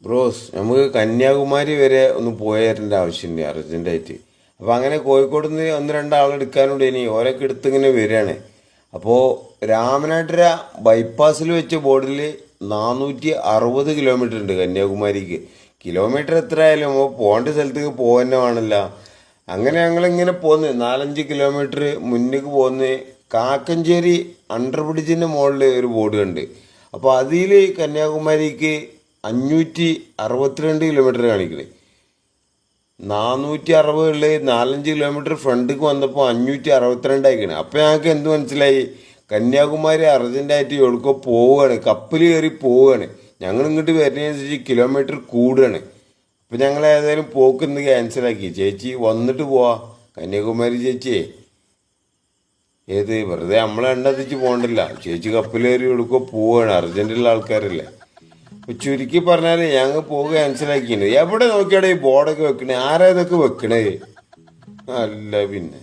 Bros നമുക്ക് കന്യാകുമാരി വരെ ഒന്ന് പോയേരേണ്ട ആവശ്യമുണ്ട് അർജന്റായിട്ട്. അപ്പോൾ അങ്ങനെ കോഴിക്കോട് നിന്ന് ഒന്ന് രണ്ടാളെടുക്കാനുണ്ട്. ഇനി ഓരൊക്കെ എടുത്തിങ്ങനെ വരികയാണ്. അപ്പോൾ രാമനാട്ടുര ബൈപ്പാസിൽ വെച്ച ബോർഡിൽ 460 കിലോമീറ്റർ ഉണ്ട് കന്യാകുമാരിക്ക്. കിലോമീറ്റർ എത്ര ആയാലും നമ്മൾ പോകേണ്ട സ്ഥലത്തേക്ക് പോകാൻ വേണമല്ല. അങ്ങനെ ഞങ്ങളിങ്ങനെ പോന്ന് 4-5 കിലോമീറ്റർ മുന്നിലേക്ക് പോന്ന് കാക്കഞ്ചേരി അണ്ടർ ബ്രിഡ്ജിൻ്റെ മുകളിൽ ഒരു ബോർഡ് ഉണ്ട്. അപ്പോൾ അതിൽ കന്യാകുമാരിക്ക് 562 കിലോമീറ്റർ കാണിക്കണേ. 460 4-5 കിലോമീറ്റർ ഫ്രണ്ടിക്ക് വന്നപ്പോൾ 562 ആയിക്കണേ. അപ്പം ഞങ്ങൾക്ക് എന്ത് മനസ്സിലായി? കന്യാകുമാരി അർജന്റായിട്ട് എവിടെക്കോ പോവുകയാണ്, കപ്പൽ കയറി പോവുകയാണ്. ഞങ്ങൾ ഇങ്ങോട്ട് വരുന്നതനുസരിച്ച് കിലോമീറ്റർ കൂടുകയാണ്. അപ്പം ഞങ്ങൾ ഏതായാലും പോക്ക് ഇന്ന് ക്യാൻസലാക്കി. ചേച്ചി വന്നിട്ട് പോവാ കന്യാകുമാരി ചേച്ചിയെ. ഏത് വെറുതെ നമ്മളെ എണ്ണത്തിച്ച് പോകണ്ടില്ല. ചേച്ചി കപ്പൽ കയറി എവിടെക്കോ പോവുകയാണ്, അർജന്റീനിലെ ആൾക്കാരല്ലേ. അപ്പൊ ചുരുക്കി പറഞ്ഞാല് ഞങ്ങൾ പോക ക്യാൻസലാക്കിയിട്ടുണ്ട്. എവിടെ നോക്കിയാടെ ഈ ബോർഡൊക്കെ വെക്കണേ? ആരാ ഇതൊക്കെ വെക്കണേ? അല്ല പിന്നെ